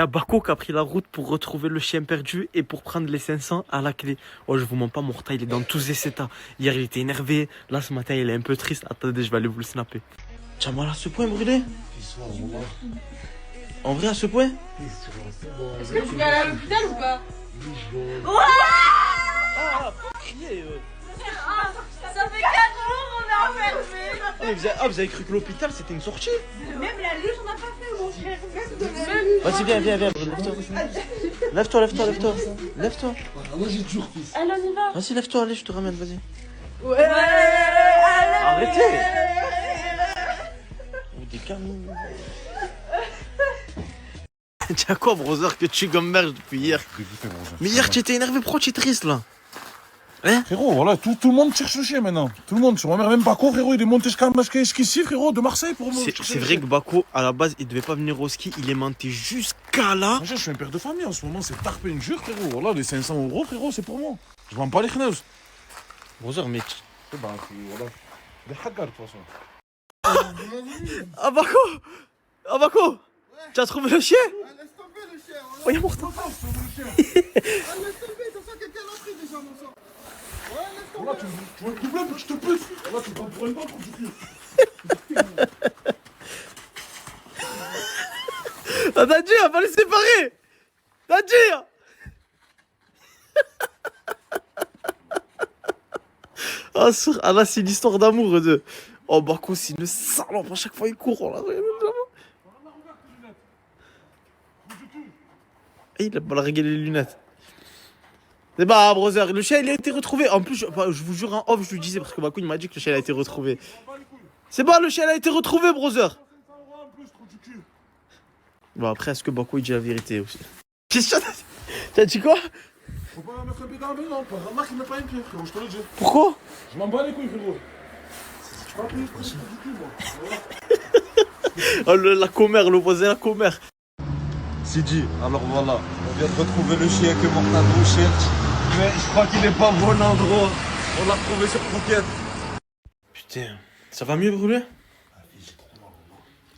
Il y a Bako qui a pris la route pour retrouver le chien perdu et pour prendre les 500 à la clé. Oh, je vous mens pas, Morta, il est dans tous ses états. Hier, il était énervé. Là, ce matin, il est un peu triste. Attendez, je vais aller vous le snapper. Tiens, moi, à ce point, brûlé. En vrai, à ce point. Est-ce que tu vas aller à l'hôpital ou pas? Ah, crier. Ça fait 4 jours on est enfermés. Vous avez cru que l'hôpital, c'était une sortie? Même la luge, on n'a pas fait, mon frère. Vas-y, viens, lève-toi. Lève-toi. Moi j'ai toujours fils. Allez, on y va. Vas-y, lève-toi, allez, je te ramène, vas-y. Ouais. Arrêtez. Oh, des canons. Tiens quoi, brother, que tu gamberges depuis hier? Mais hier, tu étais énervé, pourquoi tu es triste, là? Hein? Frérot, voilà, tout le monde cherche le chien maintenant. Tout le monde, sur ma mère, même Bako, frérot, il est monté jusqu'à ici, frérot, de Marseille pour moi. C'est vrai que Bako, à la base, il devait pas venir au ski, il est monté jusqu'à là. Moi, je suis un père de famille en ce moment, c'est tarpé une jure, frérot. Voilà, les 500 €, frérot, c'est pour moi. Je vends pas les khnous. Brother, mais... C'est bah, voilà. Des haggard, de toute façon. Ah, Bako, tu as trouvé le chien? Laisse tomber le chien. Oh, y'a Morta. Laisse tomber, de toute façon quelqu'un l'a pris déjà mon sang. Ouais, laisse tomber. Voilà, tu veux te doubler pour que je te pousse. Voilà, tu prends pour une banque, du cul. Ah, Nadir, on va les séparer. Nadir. Ah là, c'est une histoire d'amour, eux deux. Oh, Bako, c'est une salope, à chaque fois il court. Oh, là, et il a largué les lunettes. C'est bah, brother, le chien il a été retrouvé. En plus, je vous jure, en off, je lui disais parce que Bako il m'a dit que le chien a été retrouvé. C'est bon, le chien a été retrouvé, brother. Bon, après, est-ce que Bako il dit la vérité aussi? Qu'est-ce que t'as dit quoi? Faut pas mettre un pied dans le non, remarque, il met pas un pied, frérot, je te le dis. Pourquoi? Je m'en bats les couilles, frérot. Je pas payer pour du cul, moi. Oh, la commère, le voisin, la commère. Sidi, alors voilà, on vient de retrouver le chien que Mortado cherche, mais je crois qu'il est pas au bon endroit. On l'a retrouvé sur Croquette. Putain, ça va mieux, brûler?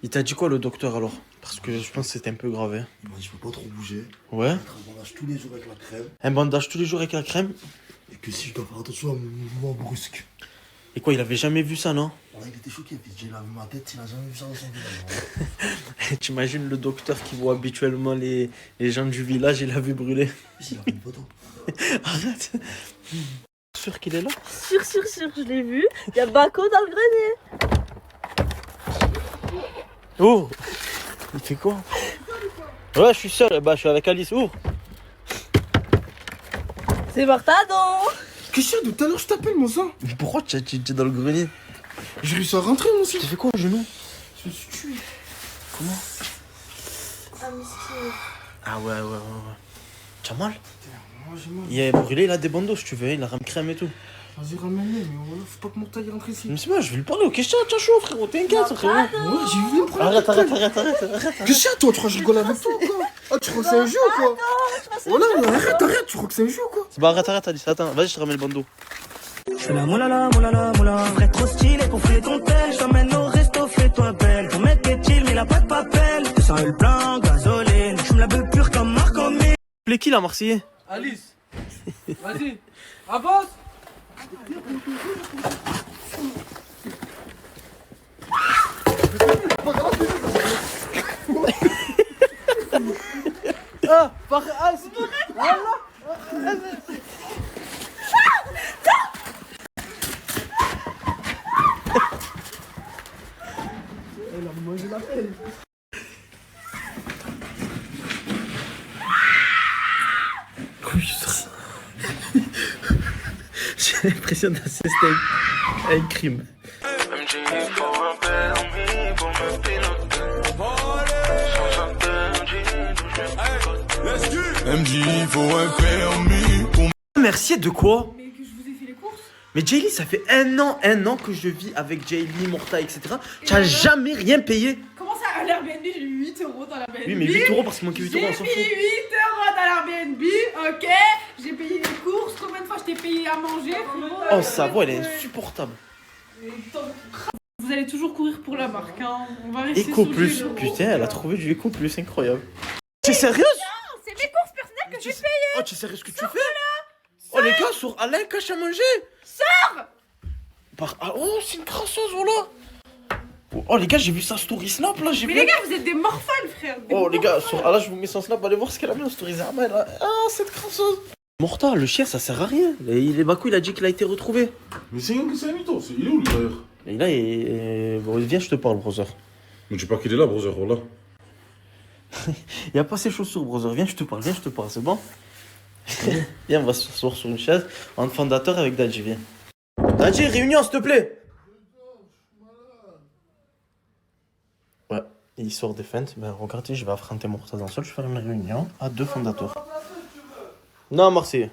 Il t'a dit quoi, le docteur, alors? Parce que je pense que c'était un peu grave, hein. Il m'a dit je peux pas trop bouger. Ouais. Un bandage tous les jours avec la crème. Un bandage tous les jours avec la crème. Et que si je dois faire attention à mes mouvements brusques. Et quoi, il avait jamais vu ça, non? Voilà, il était choqué. Puis j'ai lavé ma tête, il a jamais vu ça dans son visage. T'imagines le docteur qui voit habituellement les gens du village, il a vu brûler. Il a fait une photo. Arrête. Sûr qu'il est là? Sûr, je l'ai vu. Il y a Bako dans le grenier. Oh! Il fait quoi? Ouais, je suis seul, bah je suis avec Alice. Oh! C'est Mortado. Qu'est-ce que tout à l'heure je t'appelle mon sang? Mais pourquoi tu es dans le grenier? J'ai réussi à rentrer mon sang. Tu fais quoi au genou? Je me suis tué. Comment? Ah, mais c'est... Ah ouais. Tu as mal? Moi j'ai mal. Il a brûlé, il a des bandeaux si tu veux, il a rame crème et tout. Vas-y, ramène-le, mais voilà, faut pas que mon taille rentre ici. Mais c'est pas, je vais lui parler au question, t'as chaud frérot, t'inquiète frérot. Ouais, j'ai vu le problème. Arrête. Qu'est-ce que toi, tu crois que je rigole avec toi ou quoi? Ah, tu crois que c'est un jeu ou quoi? Voilà, mais arrête, tu crois que c'est un jeu ou quoi? Bah arrête Alice, attends, vas-y je te ramène le bandeau. Je fais la moulala, vrai trop stylé pour fouiller ton tel. Je t'emmène au resto, fais-toi belle. Ton mec est chill, mais il a pas de papel. Tu sens le blanc, gasoline. Je me la veux pure comme Marco Mille. Plais qui la Marseillais? Alice, vas-y, avance. Ah, c'est qui? J'ai l'impression d'assister à un crime. MJ, faut un permis pour... Merci de quoi? Mais que je vous ai fait les courses. Mais Jaylee, ça fait un an que je vis avec Jaylee, Morta, etc. Tu n'as jamais rien payé. Comment ça, à l'Airbnb, j'ai eu 8 € dans l'Airbnb. Oui, mais 8 € parce qu'il manquait 8 €, on s'en J'ai fout. mis 8 € dans l'Airbnb, ok. J'ai payé les courses. Combien de fois je t'ai payé à manger, frérot? Oh, sa voix, elle est insupportable. Vous allez toujours courir pour la marque, hein. On va rester Eco sous Plus. le- Putain, elle a trouvé du Eco Plus, incroyable. T'es sérieuse? Non, c'est mes courses personnelles que j'ai payées. Oh, tu es sérieux ce que tu fais? Oh les gars, sur Alain, cache à manger. Sors. Oh, c'est une crasseuse, voilà. Oh les gars, j'ai vu sa story snap là, j'ai vu. Mais les gars, vous êtes des morphones, frère. Oh les gars, sur Allah, je vous mets son snap, allez voir ce qu'elle a mis en story. Ah, cette crasseuse. Morta, le chien, ça sert à rien. Bakou, il a dit qu'il a été retrouvé. Mais c'est un mytho, il est où lui d'ailleurs? Et là, bon, viens, je te parle, brother. Mais dis pas qu'il est là, brother, voilà. Il a pas ses chaussures, brother. Viens, je te parle, c'est bon? Viens, on va s'asseoir sur une chaise en fondateur avec Dadji, viens. Dadji, réunion, s'il te plaît. Ouais, il sort des feintes. Ben, regardez, je vais affronter Morta dans le sol. Je vais faire une réunion à 2 fondateurs. Non, Marseille.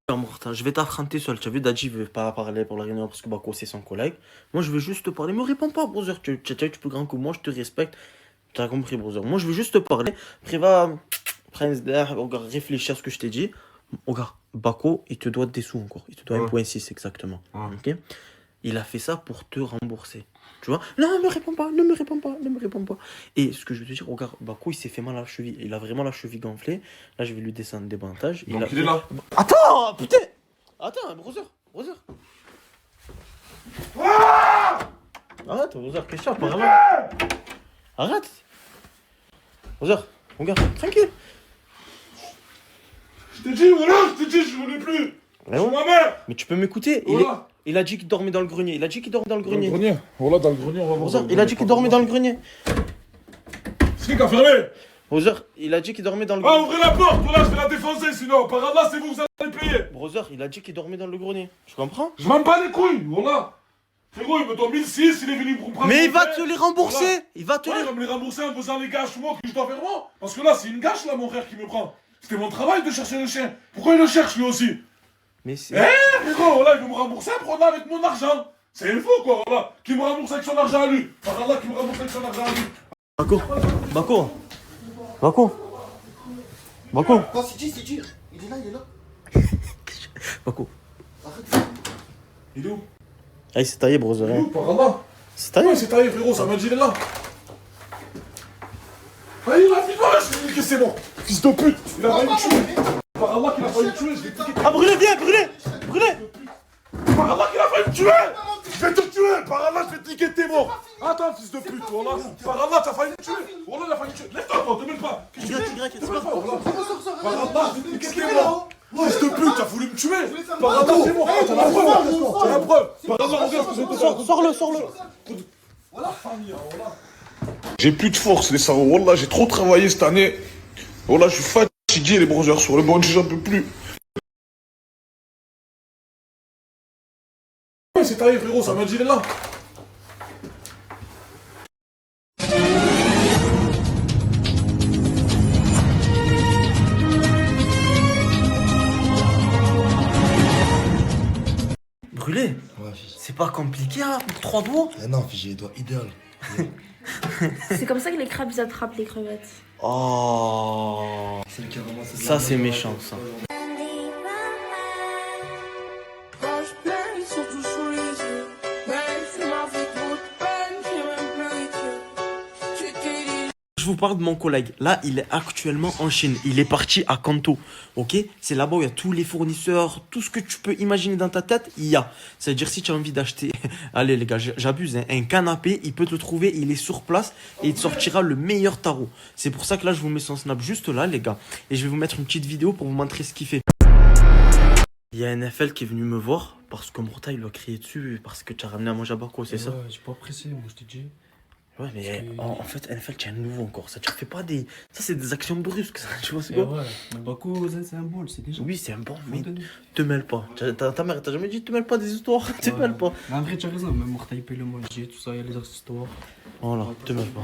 Non, Morta, je vais t'affronter seul. Tu as vu, Dadji veut pas parler pour la réunion parce que Bako, c'est son collègue. Moi, je veux juste te parler. Me réponds pas, brother. Tu es plus grand que moi, je te respecte. Tu as compris, brother. Moi, je veux juste te parler. Après, va. Regarde, réfléchis à ce que je t'ai dit. Regarde, Bako, il te doit des sous encore. Il te doit 1,6 exactement. Ok? Il a fait ça pour te rembourser. Tu vois? Non, ne me réponds pas, ne me réponds pas, ne me réponds pas. Et ce que je veux te dire, regarde, Bako, il s'est fait mal à la cheville. Il a vraiment la cheville gonflée. Là, je vais lui descendre des bandages. Donc il est là. Attends, putain! Attends, brother. Arrête, brother, qu'est-ce que c'est par là? Arrête! Brother, regarde, tranquille. Je t'ai dit, voilà, je voulais plus. Mais, ouais. Ma mère. Mais tu peux m'écouter? Voilà. Il a dit qu'il dormait dans le grenier. Dans le grenier. Voilà, dans le grenier, on va voir. Brother, il a dit qu'il dormait dans le grenier. C'est qui a fermé? Brother, il a dit qu'il dormait dans le Ah, grenier. ouvrez la porte, voilà, je vais la défoncer, sinon, par Allah, c'est vous allez payer. Brother, il a dit qu'il dormait dans le grenier. Tu comprends? Je m'en bats les couilles, voilà. Frérot, il me doit 1006, il est venu pour me prendre. Mais il va te les rembourser. Voilà. Il va te Ouais, il va me les rembourser en faisant les gâches, moi, que je dois faire moi. Parce que là, c'est une gâche, là, mon frère, qui me prend. C'était mon travail de chercher le chien. Pourquoi il le cherche, lui aussi? Mais c'est... Frérot, voilà, il veut me rembourser, prendre avec mon argent. C'est une fou, quoi, voilà. Qui me rembourse avec son argent à lui. Par Allah, qui me rembourse avec son argent à lui. Bako. Non, c'est dit. Il est là. Bako. Il est où? Ah, il s'est taillé, brother. Il est où, par Allah? C'est taillé. Ouais, c'est taillé, frérot, ça m'a dit, il est là. Ah, il a fait quoi, je lui ai dit que c'est bon. Fils de pute, il a failli me tuer. Par Allah, qu'il a failli me tuer, je vais te piquer. Ah, brûlez, viens, brûlez. Par Allah, qu'il a failli me tuer. Je vais te tuer, par Allah, je vais te niquer tes morts. Attends, fils de pute, voilà. Par Allah, t'as failli me tuer. Voilà, il a failli me tuer. Lève-toi, toi, te mêle pas. Qu'est-ce que tu fais? Te mêle pas, voilà. Par Allah, je vais te niquer tes morts. Fils de pute, t'as voulu me tuer. Par Allah, c'est bon. T'as la preuve. T'as la preuve. Par Allah, regarde ce que je vais te faire. Sors-le. Voilà. J'ai plus de force, les salauds. Wallah, j'ai trop travaillé cette année. Wallah, je suis fatigué, les brothers. Sur le bungee, j'en peux plus. Ouais, c'est taillé, frérot, ça m'a dit, il est là. Brûlé. Ouais, fils. C'est pas compliqué, hein, 3 doigts. Ah non, fils, j'ai les doigts idéal. C'est comme ça que les crabes ils attrapent les crevettes. Oh. C'est le qui a ramassé. Ça, c'est méchant, ça. Je vous parle de mon collègue. Là, il est actuellement en Chine. Il est parti à Kanto. Ok? C'est là-bas où il y a tous les fournisseurs, tout ce que tu peux imaginer dans ta tête, il y a. C'est-à-dire, si tu as envie d'acheter, allez les gars, j'abuse, hein, un canapé, il peut te le trouver, il est sur place et il te sortira le meilleur tarot. C'est pour ça que là, je vous mets son snap juste là, les gars. Et je vais vous mettre une petite vidéo pour vous montrer ce qu'il fait. Il y a un NFL qui est venu me voir parce que Morta, il lui a crié dessus parce que tu as ramené à manger à Bako, c'est ça? Ouais, j'ai pas pressé, moi je t'ai dit. Ouais, mais en fait, NFL, tu es un nouveau encore. Ça, tu fais pas des. Ça, c'est des actions brusques, ça. Tu vois, c'est quoi? Ouais, mais Bako, c'est un bol, c'est déjà. Oui, c'est un bon, mais te mêle pas. Ta mère, t'as jamais dit te mêle pas des histoires. Te mêle pas. Mais en vrai, tu as raison, même Morta, il paye le manger, tout ça, il y a les histoires. Voilà, te mêle pas.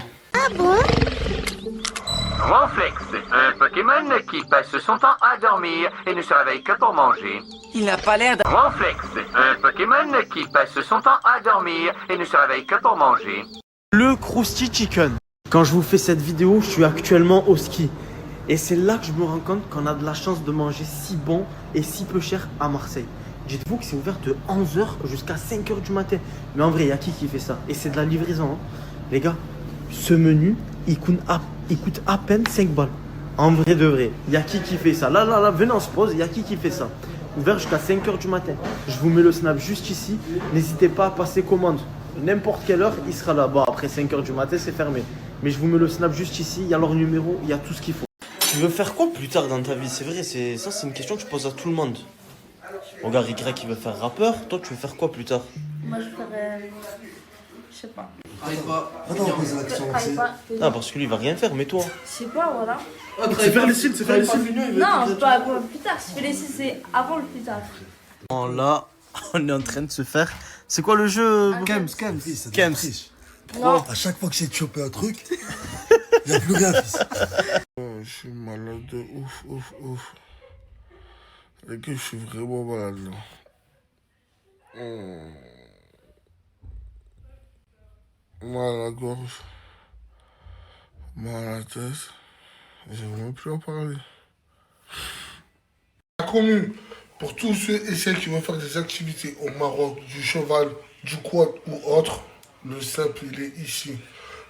Ronflex, un Pokémon qui passe son temps à dormir et ne se réveille que pour manger. Il n'a pas l'air de... Ronflex, un Pokémon qui passe son temps à dormir et ne se réveille que pour manger. Le Krusty Chicken. Quand je vous fais cette vidéo, je suis actuellement au ski. Et c'est là que je me rends compte qu'on a de la chance de manger si bon et si peu cher à Marseille. Dites-vous que c'est ouvert de 11h jusqu'à 5h du matin. Mais en vrai, il y a qui fait ça? Et c'est de la livraison. Hein. Les gars, ce menu, il coûte à peine 5 balles. En vrai de vrai, il y a qui fait ça? Là, venez on se pose, il y a qui fait ça? Ouvert jusqu'à 5h du matin. Je vous mets le snap juste ici. N'hésitez pas à passer commande. N'importe quelle heure, il sera là. Bon, après 5h du matin, c'est fermé. Mais je vous mets le snap juste ici. Il y a leur numéro, il y a tout ce qu'il faut. Tu veux faire quoi plus tard dans ta vie? C'est vrai, c'est une question que tu poses à tout le monde. Regarde, Y, il veut faire rappeur. Toi, tu veux faire quoi plus tard? Moi, je ferais. Je sais pas. Attends, on pose la question. Ah, parce que lui, il va rien faire, mais toi. Je sais pas, voilà. C'est faire les signes, c'est faire les signes. Non, pas plus tard. Si je fais les 6, c'est avant le plus tard. Bon, là, on est en train de se faire. C'est quoi le jeu? Kems. Non. À chaque fois que j'ai chopé un truc, il n'y a plus rien, fils. Je suis malade de ouf. Les gars, je suis vraiment malade là. Mal à la gorge, mal à la tête. J'aimerais même plus en parler. Connu pour tous ceux et celles qui veulent faire des activités au Maroc, du cheval, du quad ou autre, le simple il est ici.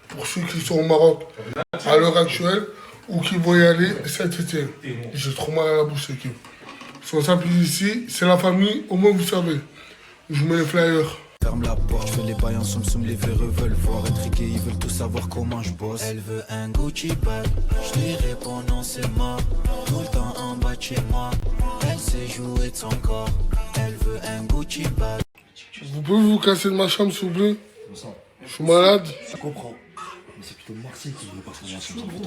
Pour ceux qui sont au Maroc à l'heure actuelle ou qui vont y aller cet été. J'ai trop mal à la bouche, l'équipe. Son simple ici, c'est la famille, au moins vous savez. Je vous mets les flyers. Ferme la porte, je fais les bails en soum, les véreux veulent voir intriguer, ils veulent tout savoir comment je bosse. Elle veut un Gucci bag, je lui réponds non c'est mort, tout le temps en bas de chez moi. Elle sait jouer de son corps, elle veut un Gucci bag. Vous pouvez vous casser de ma chambre s'il vous plaît? Je suis malade. Je comprends. Mais c'est plutôt Marseille qui veut partir dans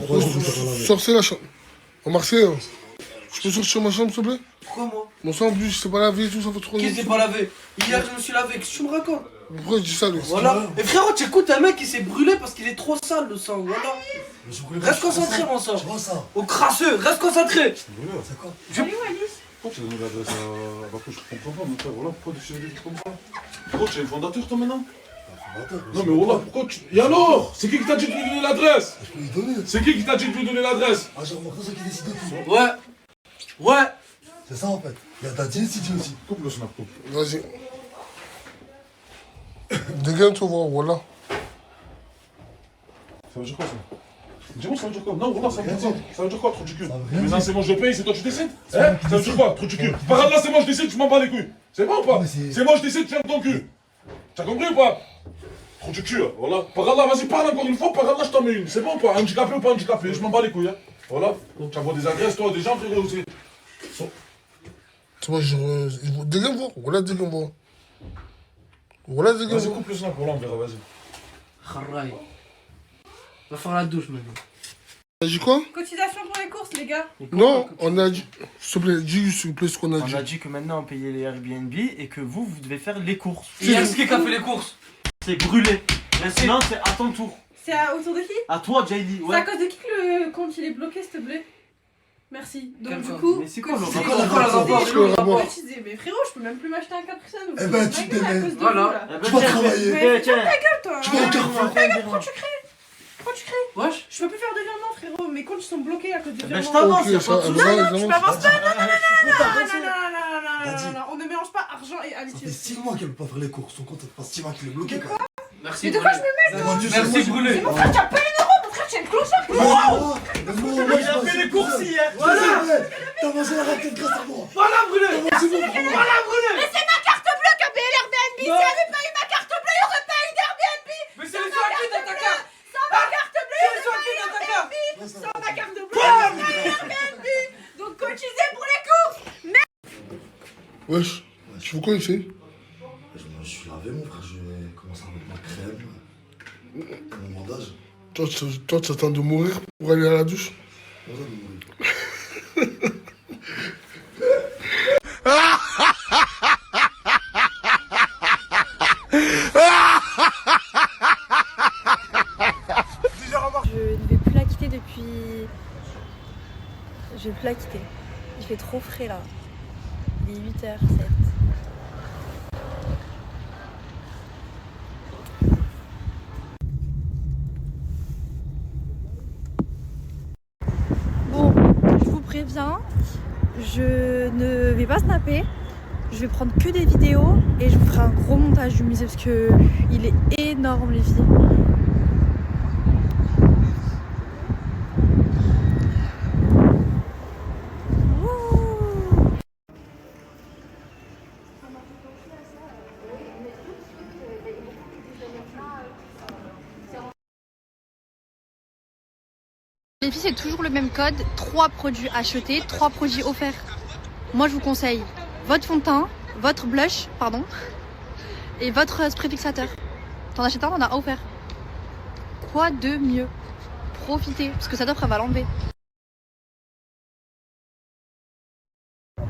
la chambre. Sortez la chambre. En Marseille, hein. Je peux sortir ma chambre s'il te plaît? Pourquoi moi? Mon sang en plus, c'est pas lavé et tout, ça fait trop Qu'est-ce que c'est pas lavé? Hier je me suis lavé, qu'est-ce que tu me racontes? Pourquoi je dis ça, lui? Voilà. Et frérot, tu écoutes un mec qui s'est brûlé parce qu'il est trop sale le sang, voilà. Reste concentré mon sang. Au crasseux, reste concentré. C'est quoi? Salut Wallis. Pourquoi tu as donné l'adresse à Bakou? Je comprends pas, mon frère. Voilà, pourquoi tu fais des trucs comme ça? Pourquoi tu es le fondateur, toi, maintenant? Non, mais voilà, pourquoi tu. Et alors? C'est qui t'a dit de lui donner l'adresse? Je peux lui donner. C'est qui t'a dit de lui donner l'adresse? Ah, j'ai remarqué ça qui décide de tout. Ouais. C'est ça en fait. Il y a ta décision aussi. Coupe le snap, coupe. Vas-y. Dégaine, tu vois, voilà. Ça veut dire quoi, ça? Dis-moi, ça veut dire quoi? Non, voilà, ça veut dire quoi? Ça veut dire quoi, trou du cul? veut rien Mais non, dire. c'est moi, je paye, c'est toi, tu décides? Hein? Ça veut dire quoi, trou du cul? Par là, c'est moi, je décide, tu m'en bats les couilles. C'est bon ou pas? Mais c'est- C'est moi, je décide, ferme ton cul. T'as compris ou pas? Trou du cul, voilà. Par là, vas-y, parle encore une fois, par là, je t'en mets une. C'est bon ou pas? Handicapé ou pas handicapé? Je m'en bats les couilles, hein. Voilà. Tu envoies des adresses, toi, des gens, frérot, aussi. Tu vois, dégaine, voir. Voilà, dégaine, voir. Voilà, dégaine, Vas-y, voir. coupe le snap, voilà, on verra, vas-y. Kharraï. Va faire la douche maintenant. T'as dit quoi? Cotisation pour les courses, les gars. Non, on a dit. S'il te plaît, dis s'il te plaît ce qu'on a dit. On a dit que maintenant on payait les Airbnb et que vous devez faire les courses. Hier, c'est qui a fait les courses? C'est brûlé. Maintenant, c'est à ton tour. C'est autour de qui? À toi, Jaylee. C'est à cause de qui que le compte il est bloqué, s'il te plaît? Merci. Donc Quel du compte? coup, Mais c'est quoi le cotiser- rapport? C'est quoi le rapport? cotiser- C'est quoi le rapport? cotiser. Mais frérot, je peux même plus m'acheter un Capri Sun. Eh ben, tu te à démènes. cause de Voilà. vous, là. Eh ben, Tu vas tiens, travailler. Mais tiens. ta gueule, toi. Tu vas au Carrefour. Pourquoi tu crées? Pourquoi tu crées? Wesh. Je peux plus faire de virement, frérot. Mes comptes ils sont bloqués à cause du Ben, je virement. t'avance, Ok, y'a ça, pas de soucis. voilà, Tu évidemment. m'avances pas. T'as dit. Non, on ne mélange pas argent et Ça habitude. fait 6 mois qu'elle peut pas faire les courses. Son compte, ça fait 6 mois qu'il est bloqué quand même. Merci. Mais de quoi je me mets? Merci brûlé. Mon frère, tu as pas une euro, mon frère, tu es une clochard. Il a fait les courses hier. T'as mangé la raquette grâce à moi. Voilà brûlé. C'est bon, bravo. Mais c'est ma carte bleue qui a payé l'Airbnb. Si elle avait pas eu ma carte bleue, il n'y aurait pas eu d'Airbnb. Mais c'est les soins qui dans ta carte. Sans ma carte bleue, il C'est les n'y soins aurait qui pas eu dans ta carte. d'Airbnb. Sans ma carte bleue, il n'y aurait pas eu d'Airbnb. Donc cotisez pour les courses. Wesh, tu fais quoi ici? Je suis lavé, mon frère. Je vais commencer à mettre ma crème. Mon bandage. Toi, tu attends de mourir pour aller à la douche? Comment ça, de mourir? Je ne vais plus la quitter depuis. Je vais plus la quitter. Il fait trop frais là. Il est 8h07. Bon, je vous préviens, je ne vais pas snapper. Je vais prendre que des vidéos et je vous ferai un gros montage du musée parce que il est énorme les filles. Les filles, c'est toujours le même code. 3 produits achetés, 3 produits offerts. Moi, je vous conseille votre fond de teint, votre blush, pardon, et votre spray fixateur. T'en achètes un, t'en as offert. Quoi de mieux? Profitez, parce que cette offre, elle va l'enlever.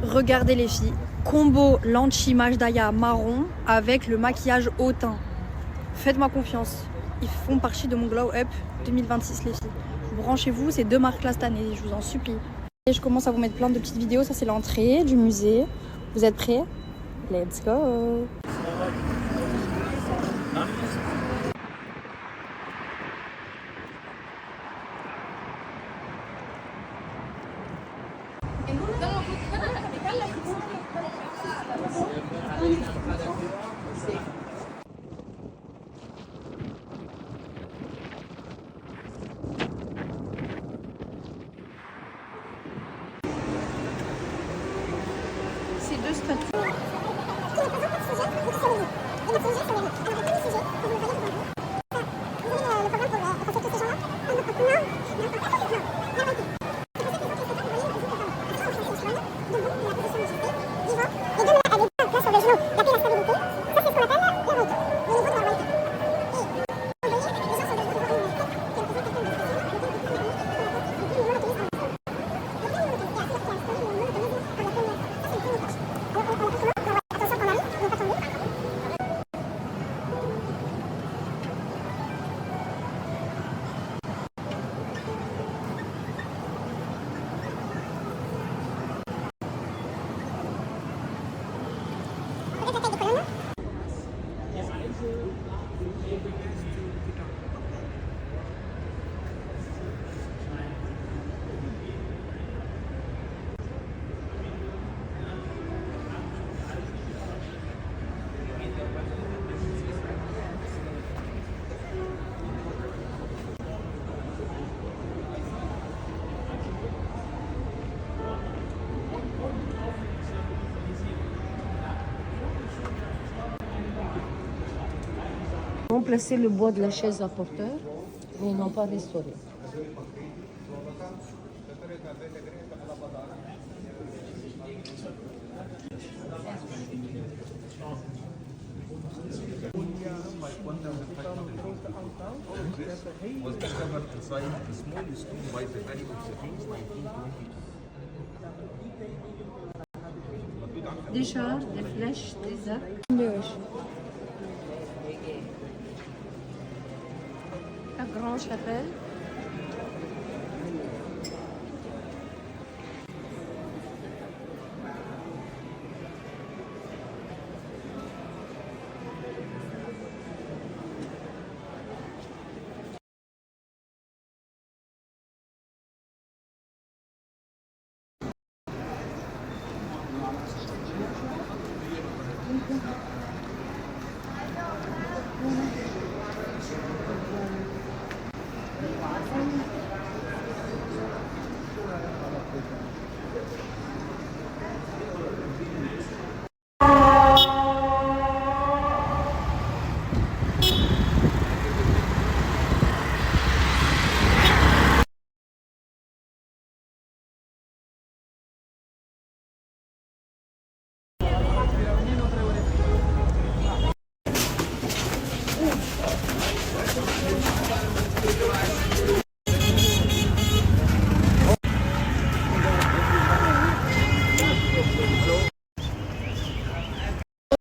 Regardez les filles, combo Lanchi Majdaya marron avec le maquillage haut teint. Faites-moi confiance, ils font partie de mon Glow Up 2026 les filles. Branchez-vous, c'est 2 marques là cette année, je vous en supplie. Et je commence à vous mettre plein de petites vidéos, ça c'est l'entrée du musée. Vous êtes prêts? Let's go! Ces 2 statues. Remplacer le bois de la chaise à porteur et non pas restaurer. Des chars, des flèches, des arcs. La grande chapelle.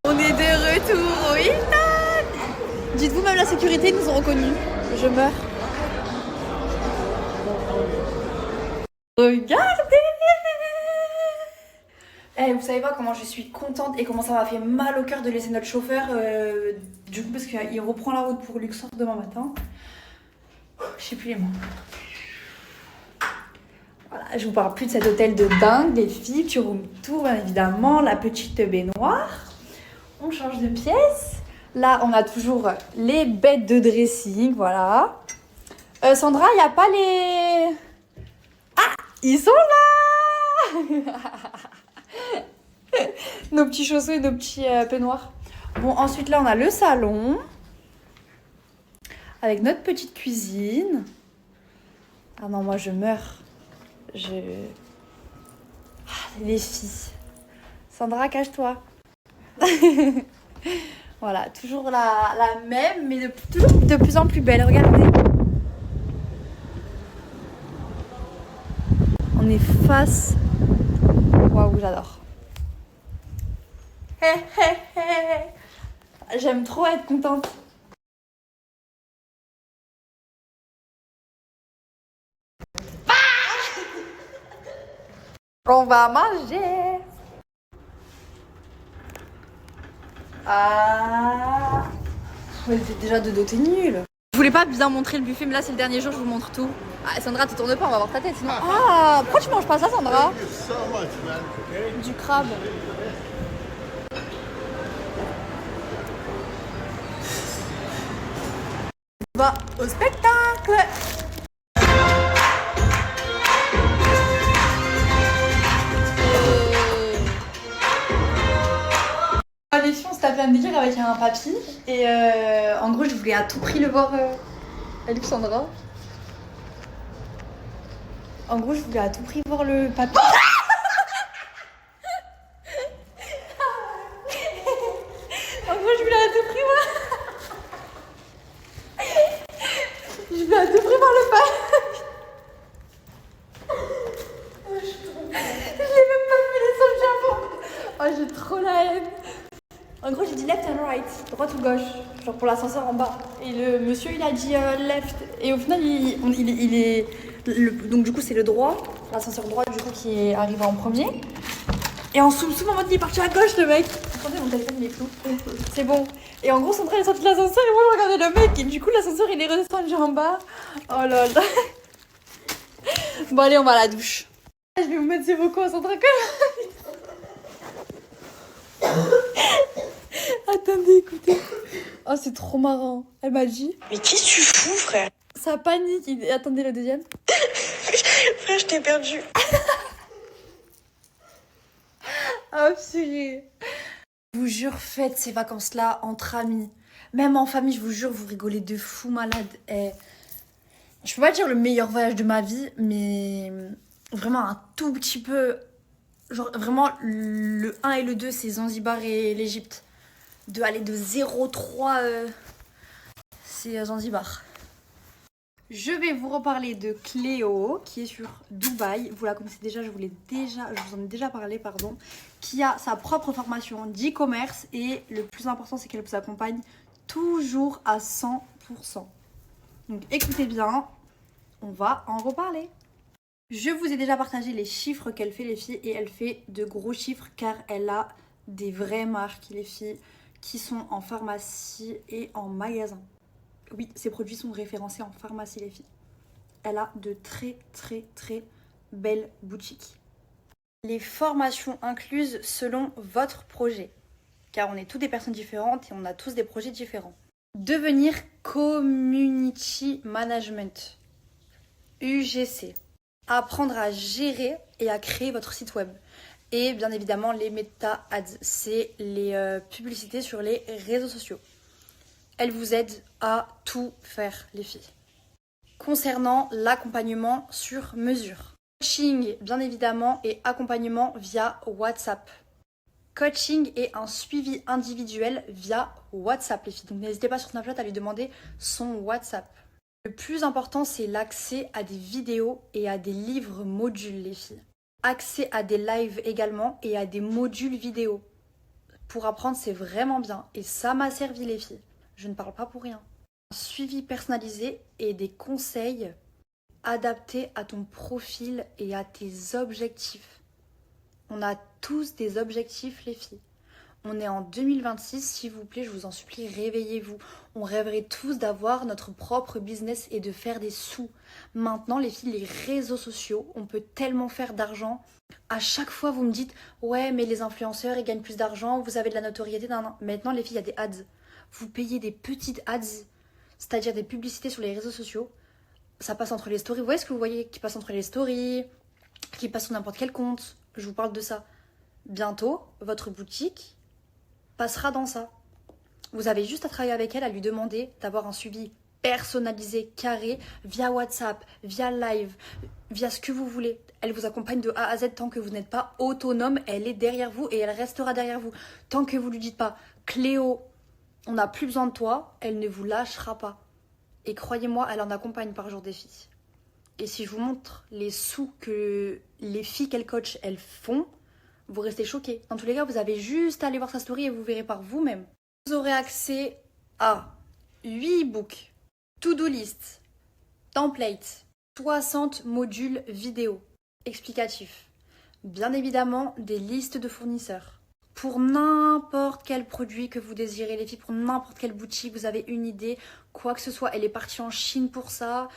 On est de retour au Hilton. Dites-vous, même la sécurité nous ont reconnus. Je meurs. Regardez. Vous savez pas comment je suis contente et comment ça m'a fait mal au cœur de laisser notre chauffeur du coup parce qu'il reprend la route pour Luxor demain matin. Je sais plus les mots. Voilà, je vous parle plus de cet hôtel de dingue, les filles, tu room tour bien évidemment, la petite baignoire. On change de pièce. Là, on a toujours les bêtes de dressing, voilà. Sandra, il n'y a pas les... Ah, ils sont là. Nos petits chaussons et nos petits peignoirs. Bon, ensuite, là, on a le salon. Avec notre petite cuisine. Ah non, moi je meurs. Les filles. Sandra, cache-toi. Voilà, toujours la même, mais toujours de plus en plus belle. Regardez. On est face. Waouh, j'adore. J'aime trop être contente. On va manger. Ah. Ouais, déjà de dos, t'es nul. Je voulais pas bien montrer le buffet, mais là c'est le dernier jour, je vous montre tout. Ah, Sandra, te tourne pas, on va voir ta tête sinon. Ah, pourquoi tu manges pas ça, Sandra? Du crabe. On va au spectacle. Les filles, on se tapait un délire avec un papy et en gros je voulais à tout prix le voir Alexandra. En gros je voulais à tout prix voir le papy. En gros je voulais à tout prix voir. Je voulais à tout prix voir le papy. Je l'ai même pas fait les sauts Japon. Oh j'ai trop la haine. En gros, j'ai dit left and right, droite ou gauche, genre pour l'ascenseur en bas. Et le monsieur, il a dit left. Et au final, il est... donc du coup, c'est le droit, l'ascenseur droit, du coup, qui est arrivé en premier. Et en soum-soum, en mode, il est parti à gauche, le mec. Attendez, mon téléphone, il est flou. C'est bon. Et en gros, Sandra est sortie de l'ascenseur et moi, je regardais le mec. Et du coup, l'ascenseur, il est redescendu en bas. Oh là là. Bon, allez, on va à la douche. Je vais vous mettre ces vocaux à Sandra que... Attendez, écoutez. Oh, c'est trop marrant. Elle m'a dit... Mais qu'est-ce que tu fous, frère? Ça panique. Attendez le deuxième. Frère, je t'ai perdu. Oh, purée. Je vous jure, faites ces vacances-là entre amis. Même en famille, je vous jure, vous rigolez de fou malade. Et... je peux pas dire le meilleur voyage de ma vie, mais vraiment un tout petit peu... genre vraiment, le 1 et le 2, c'est Zanzibar et l'Égypte. De aller de 0,3, c'est Zanzibar. Je vais vous reparler de Cléo, qui est sur Dubaï. Vous la connaissez déjà, je vous en ai déjà parlé, pardon. Qui a sa propre formation d'e-commerce. Et le plus important, c'est qu'elle vous accompagne toujours à 100%. Donc écoutez bien, on va en reparler. Je vous ai déjà partagé les chiffres qu'elle fait, les filles. Et elle fait de gros chiffres car elle a des vraies marques, les filles, qui sont en pharmacie et en magasin. Oui, ces produits sont référencés en pharmacie, les filles. Elle a de très très très belles boutiques. Les formations incluses selon votre projet, car on est toutes des personnes différentes et on a tous des projets différents. Devenir Community Management, UGC. Apprendre à gérer et à créer votre site web. Et bien évidemment, les Meta Ads, c'est les publicités sur les réseaux sociaux. Elle vous aide à tout faire, les filles. Concernant l'accompagnement sur mesure. Coaching, bien évidemment, et accompagnement via WhatsApp. Coaching et un suivi individuel via WhatsApp, les filles. Donc n'hésitez pas sur Snapchat à lui demander son WhatsApp. Le plus important, c'est l'accès à des vidéos et à des livres modules, les filles. Accès à des lives également et à des modules vidéo. Pour apprendre, c'est vraiment bien. Et ça m'a servi, les filles. Je ne parle pas pour rien. Un suivi personnalisé et des conseils adaptés à ton profil et à tes objectifs. On a tous des objectifs, les filles. On est en 2026, s'il vous plaît, je vous en supplie, réveillez-vous. On rêverait tous d'avoir notre propre business et de faire des sous. Maintenant, les filles, les réseaux sociaux, on peut tellement faire d'argent. À chaque fois, vous me dites, ouais, mais les influenceurs, ils gagnent plus d'argent, vous avez de la notoriété. Non. Maintenant, les filles, il y a des ads. Vous payez des petites ads, c'est-à-dire des publicités sur les réseaux sociaux. Ça passe entre les stories. Vous voyez ce que vous voyez qui passe entre les stories, qui passe sur n'importe quel compte. Je vous parle de ça. Bientôt, votre boutique passera dans ça. Vous avez juste à travailler avec elle, à lui demander d'avoir un suivi personnalisé, carré, via WhatsApp, via live, via ce que vous voulez. Elle vous accompagne de A à Z tant que vous n'êtes pas autonome. Elle est derrière vous et elle restera derrière vous. Tant que vous lui dites pas « Cléo, on n'a plus besoin de toi », elle ne vous lâchera pas. Et croyez-moi, elle en accompagne par jour des filles. Et si je vous montre les sous que les filles qu'elle coach, elles font, vous restez choqués. Dans tous les cas, vous avez juste à aller voir sa story et vous verrez par vous-même. Vous aurez accès à 8 e-books, to-do list, template, 60 modules vidéo explicatifs. Bien évidemment, des listes de fournisseurs. Pour n'importe quel produit que vous désirez, les filles, pour n'importe quelle boutique, vous avez une idée, quoi que ce soit. Elle est partie en Chine pour ça.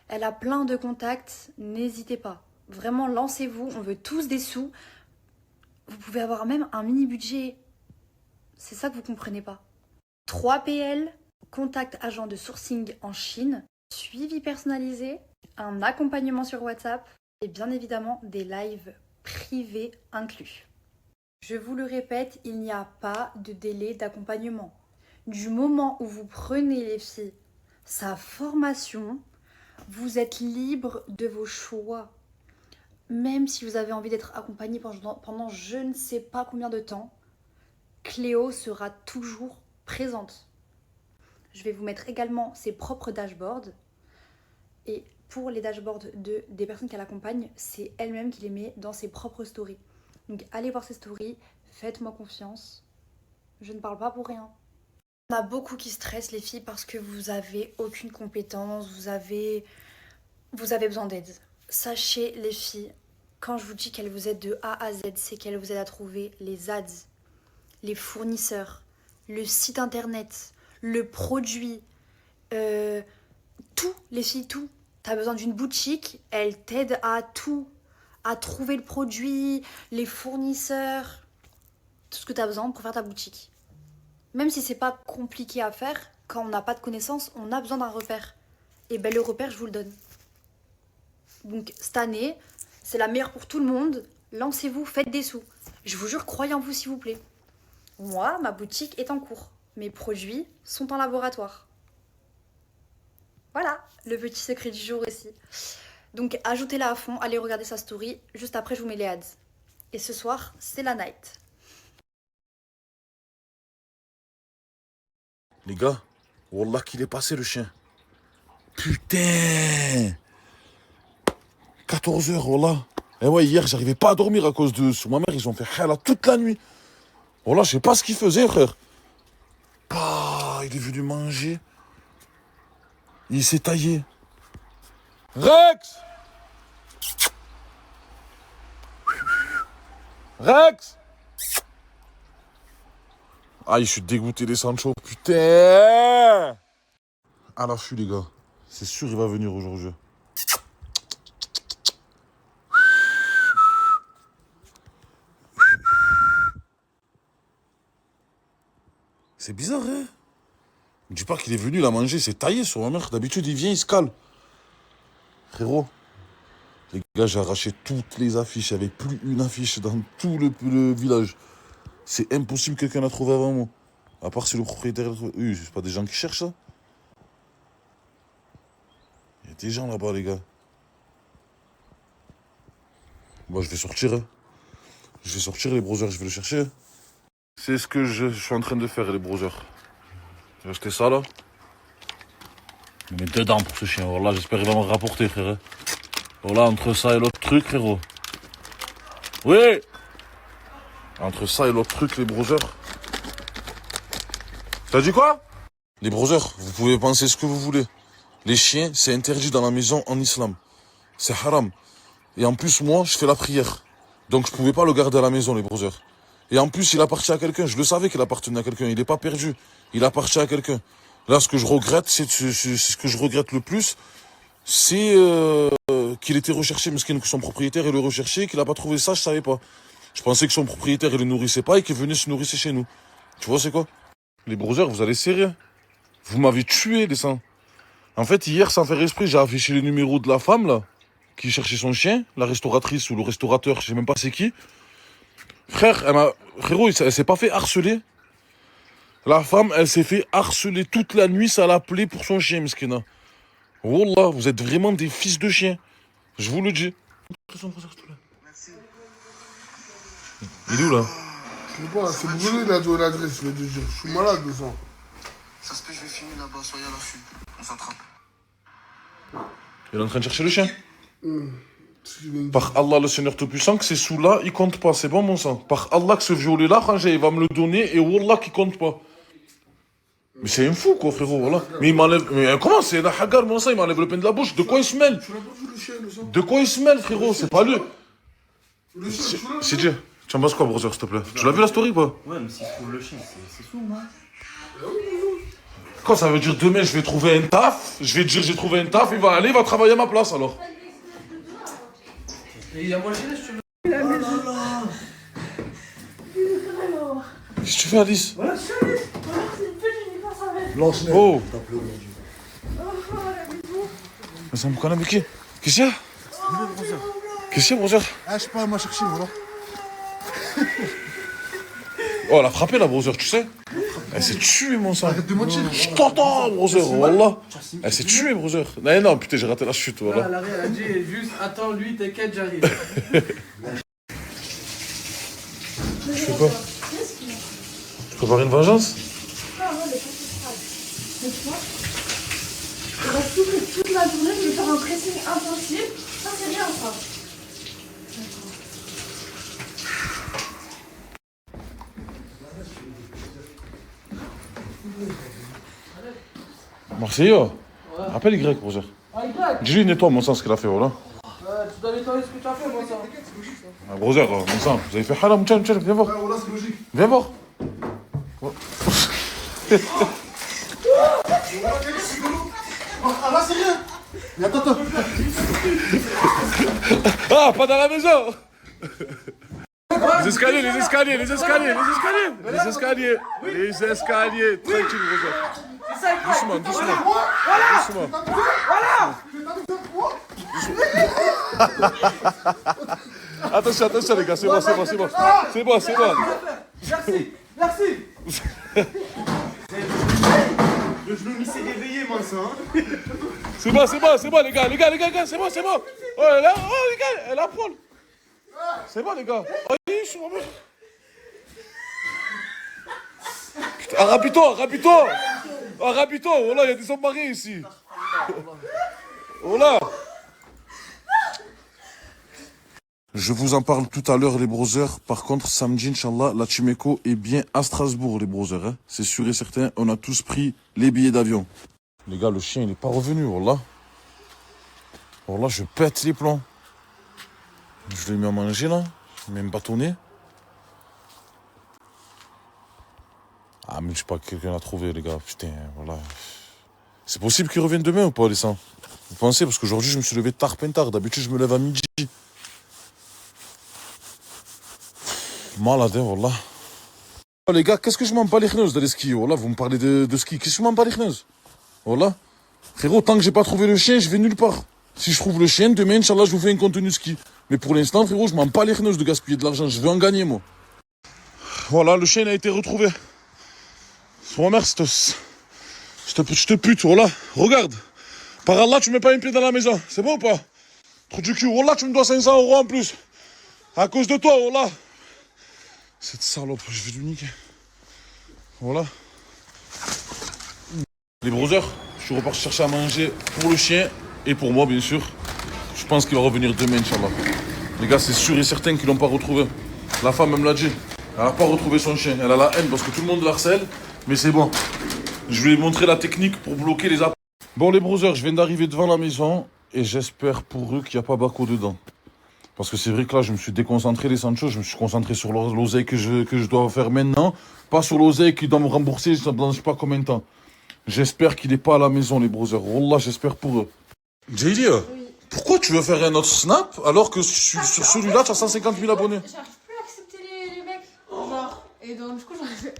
Elle a plein de contacts. N'hésitez pas. Vraiment, lancez-vous. On veut tous des sous. Vous pouvez avoir même un mini budget. C'est ça que vous comprenez pas. 3 PL, contact agent de sourcing en Chine, suivi personnalisé, un accompagnement sur WhatsApp et bien évidemment des lives privés inclus. Je vous le répète, il n'y a pas de délai d'accompagnement. Du moment où vous prenez les filles sa formation, vous êtes libre de vos choix. Même si vous avez envie d'être accompagné pendant je ne sais pas combien de temps, Cléo sera toujours présente. Je vais vous mettre également ses propres dashboards. Et pour les dashboards des personnes qu'elle accompagne, c'est elle-même qui les met dans ses propres stories. Donc allez voir ses stories, faites-moi confiance. Je ne parle pas pour rien. On a beaucoup qui stressent les filles parce que vous avez aucune compétence, vous avez besoin d'aide. Sachez les filles, quand je vous dis qu'elle vous aide de A à Z, c'est qu'elle vous aide à trouver les ads, les fournisseurs, le site internet, le produit, tout, les filles, tout. T'as besoin d'une boutique, elle t'aide à tout, à trouver le produit, les fournisseurs, tout ce que t'as besoin pour faire ta boutique. Même si c'est pas compliqué à faire, quand on n'a pas de connaissances, on a besoin d'un repère. Et ben le repère, je vous le donne. Donc cette année, c'est la meilleure pour tout le monde. Lancez-vous, faites des sous. Je vous jure, croyez en vous s'il vous plaît. Moi, ma boutique est en cours. Mes produits sont en laboratoire. Voilà, le petit secret du jour ici. Donc ajoutez-la à fond, allez regarder sa story. Juste après, je vous mets les ads. Et ce soir, c'est la night. Les gars, wallah qu'il est passé le chien. Putain 14h, wallah. Eh ouais, hier, j'arrivais pas à dormir à cause de... Sur ma mère, ils ont fait khala toute la nuit. Wallah, je sais pas ce qu'il faisait, frère. Ah, il est venu manger. Il s'est taillé. Rex Rex Ah, je suis dégoûté des Sancho, putain. À l'affût, les gars. C'est sûr, il va venir aujourd'hui. C'est bizarre, hein? Ne dis pas qu'il est venu, il a mangé, il s'est taillé sur ma mère. D'habitude, il vient, il se cale. Frérot, les gars, j'ai arraché toutes les affiches. Il n'y avait plus une affiche dans tout le village. C'est impossible que quelqu'un l'a trouvé avant moi. À part si le propriétaire... Oui, c'est pas des gens qui cherchent ça. Il y a des gens là-bas, les gars. Moi, je vais sortir. Hein. Je vais sortir, les browsers, je vais le chercher. C'est ce que je suis en train de faire, les browsers. J'ai acheté ça, là. Je mets dedans pour ce chien. Voilà, j'espère qu'il va me rapporter, frère. Voilà, entre ça et l'autre truc, frérot. Oui! Entre ça et l'autre truc, les browsers. T'as dit quoi? Les browsers, vous pouvez penser ce que vous voulez. Les chiens, c'est interdit dans la maison en islam. C'est haram. Et en plus, moi, je fais la prière. Donc, je pouvais pas le garder à la maison, les browsers. Et en plus, il appartient à quelqu'un. Je le savais qu'il appartenait à quelqu'un. Il n'est pas perdu. Il appartient à quelqu'un. Là, ce que je regrette, c'est ce que je regrette le plus, c'est qu'il était recherché, que son propriétaire il le recherchait, qu'il n'a pas trouvé ça, je savais pas. Je pensais que son propriétaire il le nourrissait pas et qu'il venait se nourrir chez nous. Tu vois c'est quoi? Les browsers, vous allez sérieux? Vous m'avez tué, les sangs. En fait, hier, sans faire esprit, j'ai affiché le numéro de la femme, là, qui cherchait son chien, la restauratrice ou le restaurateur, je sais même pas c'est qui. Frère, frérot, elle s'est pas fait harceler. La femme, elle s'est fait harceler toute la nuit, ça l'a appelé pour son chien, Mskina. Wallah, vous êtes vraiment des fils de chiens. Je vous le dis. Il est où là? Je sais pas, c'est brûlé, il a donné l'adresse, je vais te dire. Je suis malade de ça. Ça se peut, je vais finir là-bas, soyez à l'affût. On s'attrape. Il est en train de chercher le chien. Par Allah, le Seigneur Tout-Puissant, que ces sous-là, ils comptent pas. C'est bon, mon sang. Par Allah, que ce violet-là, Khanja, il va me le donner et Wallah, qu'il compte pas. Mais c'est un fou, quoi, frérot, voilà. Mais il m'enlève. Mais comment c'est la hagar, mon sang, il m'enlève le pain de la bouche. De quoi il se mêle? De quoi il se mêle, frérot? C'est pas lui. C'est Dieu. Tu en penses quoi, brother, s'il te plaît? Tu l'as vu la story, pas? Ouais, mais s'il trouve le chien, c'est sous, moi. Quoi, ça veut dire demain, je vais trouver un taf? Je vais dire, j'ai trouvé un taf, il va aller, il va travailler à ma place, alors. Et il y a moi, je te veux. Qu'est-ce que tu fais, Alice? Voilà, je suis Alice. Voilà, c'est une fille, je n'ai pas sa Blanche-Neige. Oh! Mais ça me connaît avec qui? Qu'est-ce qu'il y a? Qu'est-ce qu'il y a, brother? Ah, je sais pas, moi, chercher, voilà. Oh, elle a frappé, la brother, tu sais? Elle s'est tuée, mon sang. Arrête de mentir. Je t'entends, brother, wallah. Elle s'est tuée, brother. Non, non, putain, j'ai raté la chute, voilà. Ah, elle a dit juste, attends, lui, t'inquiète, j'arrive. Je fais quoi? Tu prépares une vengeance? Mais tu vois, on va souffrir toute la journée, je vais faire un pressing impossible. Ça, c'est bien, ça. Marseillais, appelle Y, brother. Ah, Y. Dis-lui, nettoie, mon sang, ce qu'il a fait, voilà. Tu dois nettoyer ce que tu as fait, moi, ça. Ah, brother, mon sang, vous avez fait haram, tiens, viens voir. Ouais, voilà, c'est logique. Viens voir. Ah, là, c'est rien. Mais attends. Ah, pas dans la maison. Les escaliers. Tranquille, brother. Doucement. Attention, les gars, c'est bon. Merci. Le genou, il s'est réveillé, mon sang. C'est bon, les gars, c'est bon. Oh, les gars, elle a poil. C'est bon, les gars. Oh, je suis mauvais. Putain, rapide-toi. Oh là, il y a des hommes mariés ici. Oh là. Je vous en parle tout à l'heure, les brothers. Par contre, samedi, Inch'Allah, la Chimeco est bien à Strasbourg, les brothers. Hein. C'est sûr et certain, on a tous pris les billets d'avion. Les gars, le chien, il n'est pas revenu, voilà. Alors là, je pète les plombs. Je l'ai mis à manger, là. Je l'ai même bâtonné. Ah, mais je sais pas, quelqu'un l'a trouvé, les gars. Putain, voilà. C'est possible qu'il revienne demain ou pas, les sangs? Vous pensez? Parce qu'aujourd'hui, je me suis levé tard. D'habitude, je me lève à midi. Malade, voilà. Oh, les gars, qu'est-ce que je m'en bats les chneuses d'aller skier? Voilà, vous me parlez de ski. Qu'est-ce que je m'en bats les chneuses? Voilà. Frérot, tant que j'ai pas trouvé le chien, je vais nulle part. Si je trouve le chien, demain, Inch'Allah, je vous fais un contenu ski. Mais pour l'instant, frérot, je m'en bats les chneuses de gaspiller de l'argent. Je veux en gagner, moi. Voilà, le chien a été retrouvé. Sur mère, je te pute, voilà. Regarde. Par Allah, tu mets pas un pied dans la maison. C'est bon ou pas? Trou du cul. Wallah, tu me dois 500 € en plus. À cause de toi, wallah. Cette salope, je vais lui niquer. Voilà. Les brothers, je suis reparti chercher à manger pour le chien et pour moi, bien sûr. Je pense qu'il va revenir demain, Inch'Allah. Les gars, c'est sûr et certain qu'ils l'ont pas retrouvé. La femme, elle me l'a dit. Elle n'a pas retrouvé son chien. Elle a la haine parce que tout le monde l'harcèle. Mais c'est bon. Je vais lui montrer la technique pour bloquer les appels. Bon, les brothers, je viens d'arriver devant la maison et j'espère pour eux qu'il n'y a pas Bako dedans. Parce que c'est vrai que là, je me suis déconcentré, les Sancho. Je me suis concentré sur l'oseille que je dois faire maintenant. Pas sur l'oseille qui doit me rembourser dans je sais pas combien de temps. J'espère qu'il n'est pas à la maison, les brothers. Wallah, j'espère pour eux. JD, pourquoi tu veux faire un autre snap alors que sur celui-là, tu as 150 000 abonnés? J'arrive plus à accepter les mecs. Genre, et donc, du coup, j'arrive.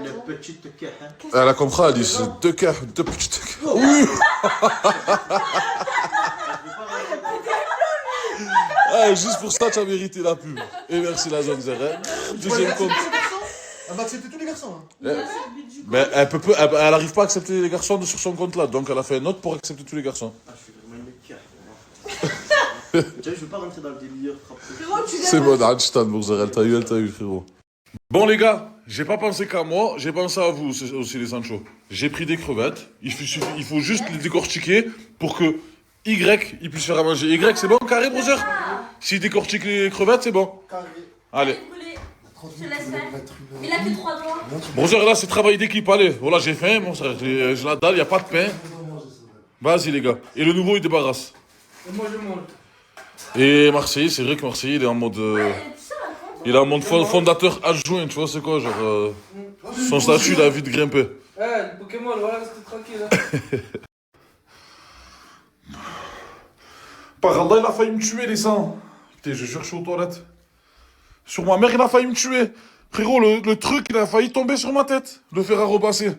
Une petite caisse. Elle a compris, Alice. Deux petites cœurs. Oui. Ah, juste pour ça, tu as mérité la pub. Et merci la zone Zéret. Deuxième compte. Elle va accepter tous les garçons. Ben, elle arrive pas à accepter les garçons sur son compte là, donc elle a fait une autre pour accepter tous les garçons. Ah, je suis vraiment une mec qui arrive. Je veux pas rentrer dans le délire. C'est bon, Einstein, elle t'a eu, frérot. Bon, les gars, j'ai pas pensé qu'à moi, j'ai pensé à vous aussi, les Sancho. J'ai pris des crevettes, il faut juste les décortiquer pour que Y, il puisse faire à manger. Y, c'est bon, carré, brother? S'il décortique les crevettes, c'est bon. Allez. Je te laisse faire. Il a que 3 doigts. Brother, là, c'est travail d'équipe, allez. Voilà, j'ai faim, mon frère. J'ai la dalle, y a pas de pain. Vas-y, les gars. Et le nouveau, il débarrasse. Et moi, je monte. Et Marseille, c'est vrai que Marseille, il est en mode... il est en mode fondateur adjoint, tu vois, c'est quoi, genre... son statut, il a vite grimpé. Eh, le Pokémon, voilà, restez tranquille. Hein. Par Allah, il a failli me tuer, les sangs. Putain, je jure, je suis aux toilettes. Sur ma mère, il a failli me tuer. Frérot, le truc, il a failli tomber sur ma tête. Le fer à repasser.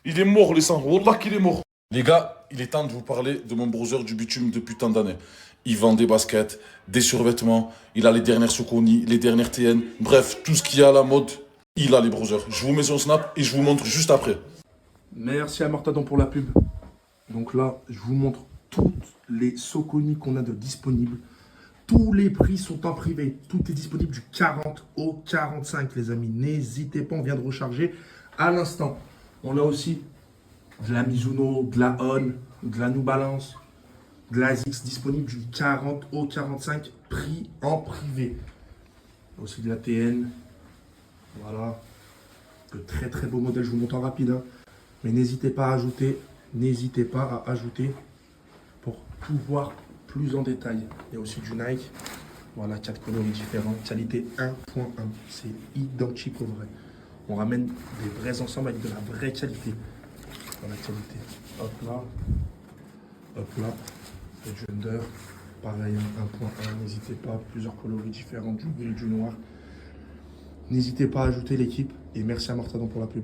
Il est mort, les sangs. Wallah qu'il est mort. Les gars, il est temps de vous parler de mon brother du bitume depuis tant d'années. Il vend des baskets, des survêtements, il a les dernières Soconi, les dernières TN. Bref, tout ce qu'il y a à la mode, il a les brothers. Je vous mets son snap et je vous montre juste après. Merci à Mortadon pour la pub. Donc là, je vous montre toutes les Soconi qu'on a de disponibles. Tous les prix sont en privé. Tout est disponible du 40 au 45, les amis. N'hésitez pas, on vient de recharger à l'instant. On a aussi de la Mizuno, de la On, de la New Balance, de la ASICS disponible du 40 au 45, prix en privé. Aussi de la TN. Voilà. De très très beaux modèles, je vous montre en rapide. Hein. Mais n'hésitez pas à ajouter. N'hésitez pas à ajouter pour tout voir plus en détail. Il y a aussi du Nike. Voilà, 4 coloris différents. Qualité 1.1. C'est identique au vrai. On ramène des vrais ensembles avec de la vraie qualité. Voilà, qualité. Hop là. Hop là. Le Gender. Pareil, 1.1. N'hésitez pas. Plusieurs coloris différents. Du gris, du noir. N'hésitez pas à ajouter l'équipe. Et merci à Mortadon pour la pub.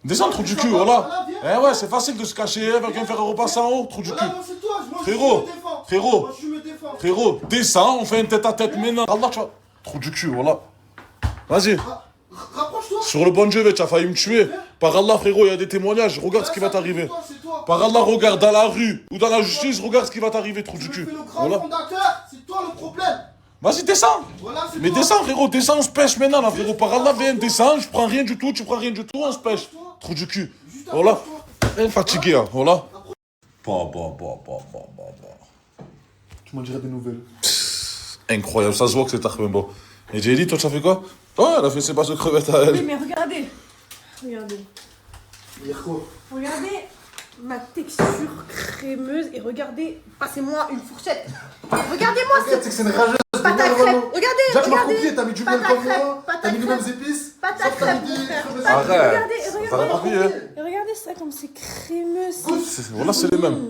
Descends, trou du cul, voilà. Eh ouais, c'est facile de se cacher avec un fer à repasser en haut, trou du cul. Frérot, descends, on fait un tête-à-tête maintenant. Allah, tu vois. Trou du cul, voilà. Vas-y. Sur le bon Dieu, tu as failli me tuer. Par Allah, frérot, il y a des témoignages. Regarde ce qui va t'arriver. Par Allah, regarde dans la rue ou dans la justice, regarde ce qui va t'arriver, trou du cul. Voilà. C'est toi le problème. Vas-y, descends. Voilà, mais descends, frérot, descends, on se pêche maintenant, là, frérot. Par Allah, viens, descends, je prends rien du tout, tu prends rien du tout, on se pêche. Trou du cul. Voilà. Fatigué, hein, voilà. Tu m'en dirais des nouvelles. Incroyable, ça se voit que c'est Tarpembo. Et j'ai dit, toi, tu as fait quoi? Oh, elle a fait ses bases de crevettes à elle. Oui, mais regardez. Regardez. Mirko. Regardez ma texture crémeuse et regardez, passez-moi une fourchette. Regardez-moi Regarde, c'est que c'est une rageuse. pâte à crêpes. Regardez, Déjà, tu m'as regardez. copié, t'as mis du miel comme moi, t'as mis les mêmes épices. Pâte à crêpes, mon frère. Arrête. Regardez, regardez ça comme c'est crémeux. Voilà, c'est les mêmes.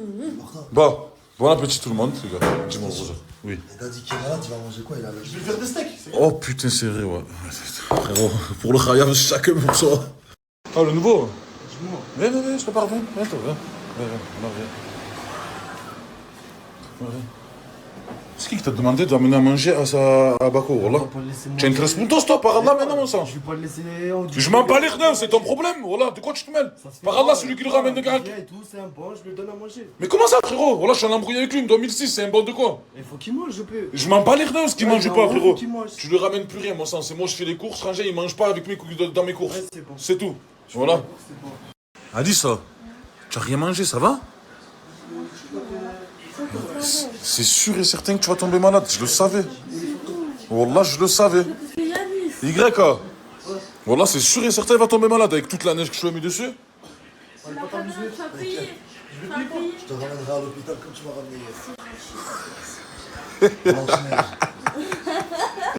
Bon appétit tout le monde, les gars. Dis-moi, Rosa. Oui. T'as dit qu'il est malade, il va manger quoi? Je vais faire des steaks. Oh putain, c'est vrai, ouais. Frérot, pour le khayab, chacun pour soi. Oh, le nouveau? Viens, je te parle, viens, toi, viens. Viens. C'est qui t'a demandé d'amener à manger à Bako, voilà? Tu as une responsabilité, toi, par Allah, maintenant, mon sang. Je vais pas le laisser. Je m'en bats les rien, c'est ton problème, voilà. De quoi tu te mêles? Par Allah, celui qui le ramène de gars. C'est un bon, je lui donne à manger. Mais comment ça, frérot? Voilà, je suis en embrouille avec lui, en 2006, c'est un bon de quoi? Il faut qu'il mange, je peux. Je m'en bats les rien, ce qu'il mange ou pas, frérot. Tu lui ramènes plus rien, mon sang. C'est moi, je fais les courses, rangé, il mange pas avec dans mes courses. C'est tout. Voilà. Adi, ça. Tu as rien mangé, ça va? C'est sûr et certain que tu vas tomber malade, je le savais. Wallah, je le savais. YA. Wallah, c'est sûr et certain qu'il va tomber malade avec toute la neige que je lui ai mis dessus. Je te ramènerai à l'hôpital comme tu m'as ramené hier.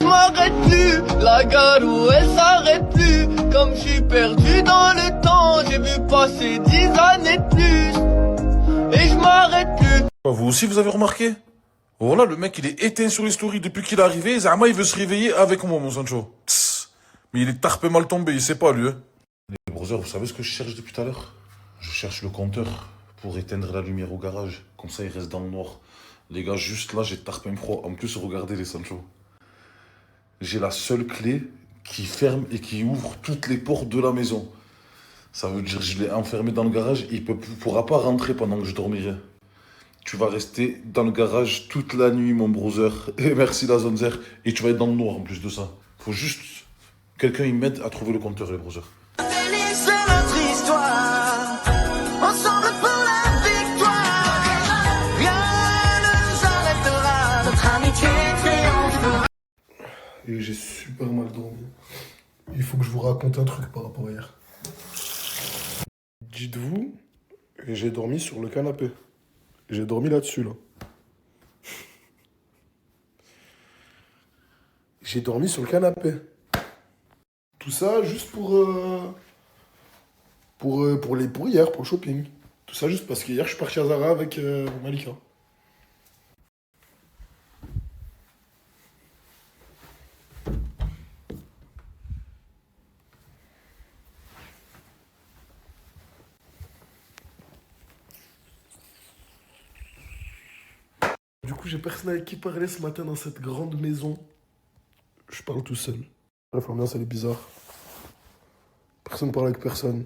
Je m'arrête plus, la gare où elle s'arrête plus. Comme je suis perdu dans le temps, j'ai vu passer 10 années de plus. Et je m'arrête plus. Vous aussi, vous avez remarqué? Voilà, le mec, il est éteint sur les stories depuis qu'il est arrivé. Zama, il veut se réveiller avec moi, mon Sancho. Tss. Mais il est tarpé mal tombé, il sait pas, lui. Hein. Les brothers, vous savez ce que je cherche depuis tout à l'heure? Je cherche le compteur pour éteindre la lumière au garage. Comme ça, il reste dans le noir. Les gars, juste là, j'ai tarpin froid. En plus, regardez les Sancho. J'ai la seule clé qui ferme et qui ouvre toutes les portes de la maison. Ça veut dire que je l'ai enfermé dans le garage et il ne pourra pas rentrer pendant que je dormirai. Tu vas rester dans le garage toute la nuit, mon brother. Et merci la zone zère. Et tu vas être dans le noir en plus de ça. Faut juste quelqu'un il m'aide à trouver le compteur, les brothers. C'est notre histoire, ensemble pour la victoire. Rien ne nous arrêtera, notre amitié triomphera. Et j'ai super mal dormi. Il faut que je vous raconte un truc par rapport à hier. Dites-vous, j'ai dormi sur le canapé. J'ai dormi là-dessus, là. J'ai dormi sur le canapé. Tout ça juste pour hier, pour le shopping. Tout ça juste parce qu'hier, je suis parti à Zara avec Malika. Du coup, j'ai personne avec qui parler ce matin dans cette grande maison. Je parle tout seul. Bref, l'ambiance, elle est bizarre. Personne parle avec personne.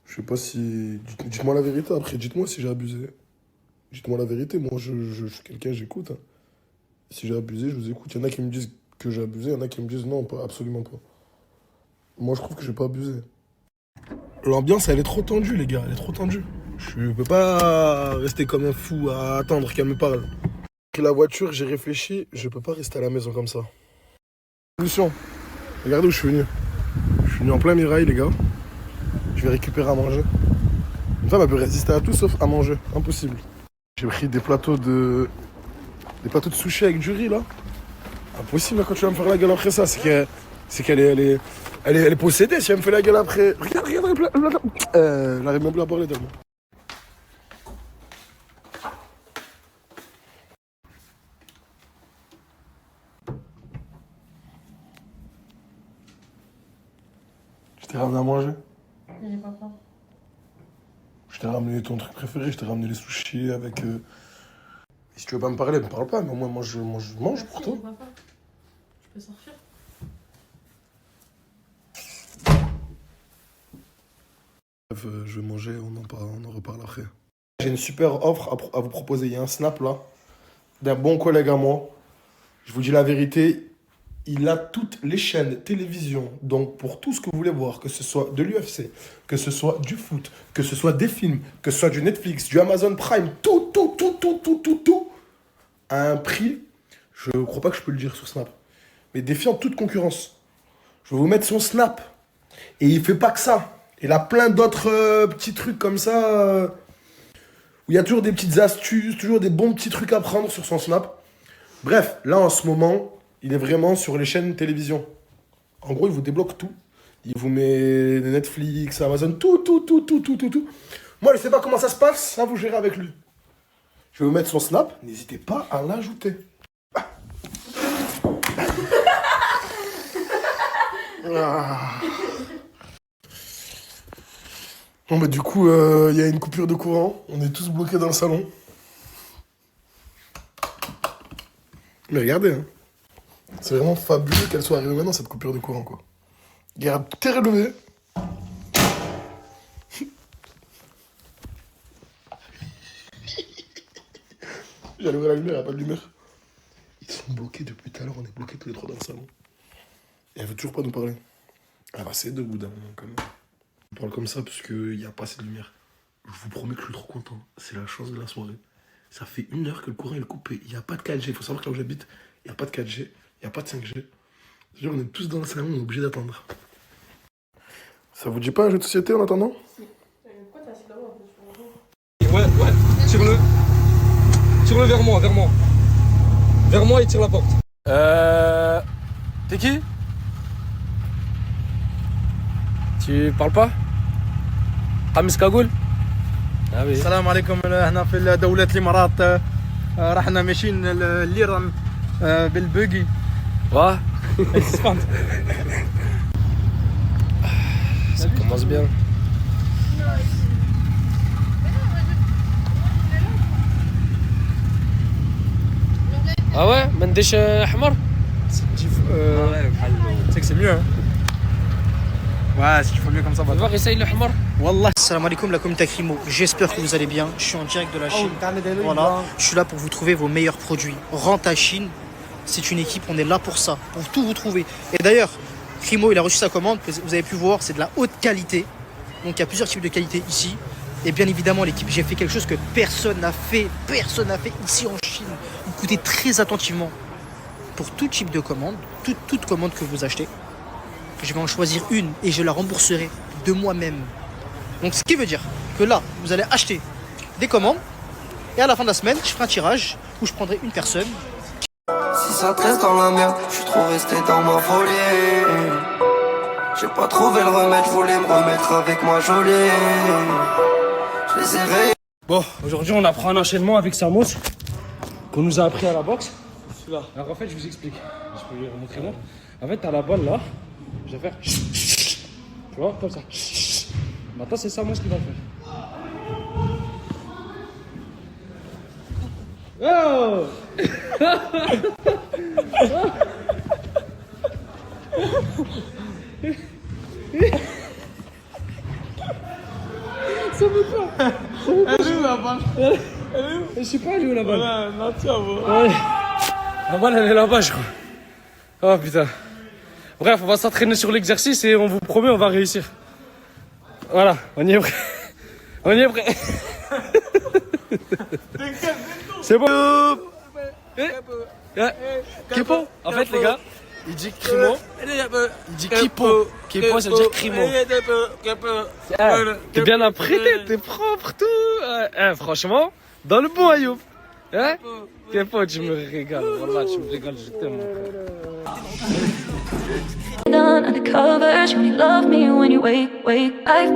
Je sais pas si... Dites-moi la vérité, après, dites-moi si j'ai abusé. Dites-moi la vérité, moi, je suis quelqu'un, j'écoute. Hein. Si j'ai abusé, je vous écoute. Il y en a qui me disent que j'ai abusé, il y en a qui me disent non, pas, absolument pas. Moi, je trouve que j'ai pas abusé. L'ambiance, elle est trop tendue, les gars, elle est trop tendue. Je peux pas rester comme un fou à attendre qu'elle me parle. J'ai pris la voiture, j'ai réfléchi, je peux pas rester à la maison comme ça. Solution. Regardez où je suis venu. Je suis venu en plein Mirail, les gars. Je vais récupérer à manger. Une femme, elle peut résister à tout sauf à manger. Impossible. J'ai pris des plateaux de sushi avec du riz, là. Impossible, là, quand tu vas me faire la gueule après ça. C'est qu'elle est possédée si elle me fait la gueule après. Regarde, elle arrive même plus à parler tellement. Je t'ai ramené à manger. J'ai pas faim. Je t'ai ramené ton truc préféré, je t'ai ramené les sushis avec... Si tu veux pas me parler, me parle pas, mais au moins moi je mange pour toi. J'ai pas faim. Je peux sortir. Bref, je vais manger, on en reparle après. J'ai une super offre à vous proposer. Il y a un snap là, d'un bon collègue à moi. Je vous dis la vérité, il a toutes les chaînes télévision. Donc pour tout ce que vous voulez voir, que ce soit de l'UFC, que ce soit du foot, que ce soit des films, que ce soit du Netflix, du Amazon Prime, tout, à un prix, je crois pas que je peux le dire sur Snap, mais défiant toute concurrence. Je vais vous mettre son Snap. Et il fait pas que ça. Il a plein d'autres petits trucs comme ça, où il y a toujours des petites astuces, toujours des bons petits trucs à prendre sur son Snap. Bref, là en ce moment, il est vraiment sur les chaînes télévision. En gros, il vous débloque tout. Il vous met Netflix, Amazon, tout. Moi, je sais pas comment ça se passe, ça vous gérez avec lui. Je vais vous mettre son Snap, n'hésitez pas à l'ajouter. Bon bah du coup, y a une coupure de courant. On est tous bloqués dans le salon. Mais regardez, hein. C'est vraiment fabuleux qu'elle soit arrivée maintenant, cette coupure de courant, quoi. Regarde, tout est relevé. J'allais ouvrir la lumière, il n'y a pas de lumière. Ils sont bloqués depuis tout à l'heure, on est bloqués tous les trois dans le salon. Et elle veut toujours pas nous parler. Elle va essayer de bout d'un moment, quand même. On parle comme ça parce qu'il n'y a pas assez de lumière. Je vous promets que je suis trop content. C'est la chance de la soirée. Ça fait 1 heure que le courant est coupé. Il n'y a pas de 4G. Il faut savoir que là où j'habite, il n'y a pas de 4G. Il n'y a pas de 5G. C'est-à-dire on est tous dans le salon, on est obligé d'attendre. Ça vous dit pas un jeu de société en attendant? Si. Pourquoi t'es assis là-bas un peu? Ouais, tire-le. Tire-le vers moi. Vers moi et tire la porte. T'es qui? Tu parles pas? قميص كاغول؟ السلام عليكم. هنا في دولة الإمارات رحنا ماشيين الليرة بالبوغي. واه Ça commence bien. Ah ouais, Mendesh Ahmar. Tu sais que c'est mieux, hein. Ouais, c'est qu'il faut mieux comme ça. On va voir, essaye le Ahmar. Wallah, salam alaikum la communauté Crimo. J'espère que vous allez bien. Je suis en direct de la Chine. Voilà, je suis là pour vous trouver vos meilleurs produits. Renta Chine, c'est une équipe, on est là pour ça, pour tout vous trouver. Et d'ailleurs, Crimo, il a reçu sa commande, vous avez pu voir, c'est de la haute qualité. Donc il y a plusieurs types de qualité ici. Et bien évidemment, l'équipe, j'ai fait quelque chose que personne n'a fait ici en Chine. Écoutez très attentivement. Pour tout type de commande, toute commande que vous achetez, je vais en choisir une et je la rembourserai de moi-même. Donc ce qui veut dire que là, vous allez acheter des commandes et à la fin de la semaine, je ferai un tirage où je prendrai une personne. 613 dans la merde, je suis trop resté dans ma folie. J'ai pas trouvé le remède, je voulais me remettre avec ma jolie. Je les ai rayés. Bon, aujourd'hui on apprend un enchaînement avec Samos qu'on nous a appris à la boxe. Alors en fait, je vous explique. Je peux lui remontrer moi. En fait, t'as la balle là. Je vais faire. Tu vois, comme ça. Maintenant, c'est Samos qui va le faire. Oh ça veut pas. Elle est où la balle? Je sais pas, elle est où la balle? Non, tiens, ouais. La balle, elle est là-bas, je crois. Oh putain. Bref, on va s'entraîner sur l'exercice et on vous promet, on va réussir. Voilà, on y est prêt. On y est prêt. C'est bon. Kipo. En fait, les gars, il dit Crimo. Il dit Kipo. Kipo, ça veut dire Crimo. T'es bien apprêté, t'es propre, tout. Franchement, dans le bon Ayoub. Hein? Kipo, tu me régales. Voilà, tu me régales, je t'aime. Done under covers, you only love me when you wait. I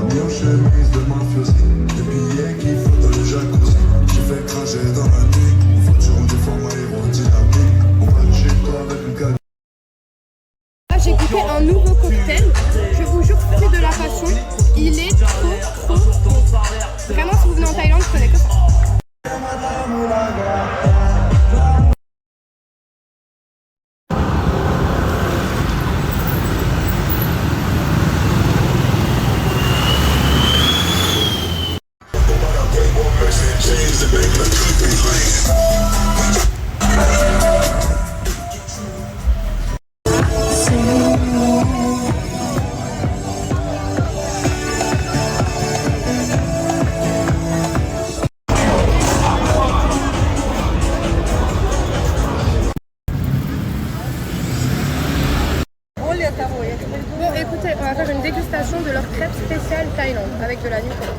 Mis en chemise de mafiosi, des billets qui flottent dans le jacuzzi. J'ai fait cracher dans la nuit, voiture en déforme aérodynamique. On va chez toi avec une canne. Là, j'ai goûté un nouveau cocktail. Je vous jure, c'est de la passion. Il est trop bon. Vraiment, si vous venez en Thaïlande, prenez que ça. Bon, écoutez, on va faire une dégustation de leur crêpe spéciale Thaïlande avec de la Nutella.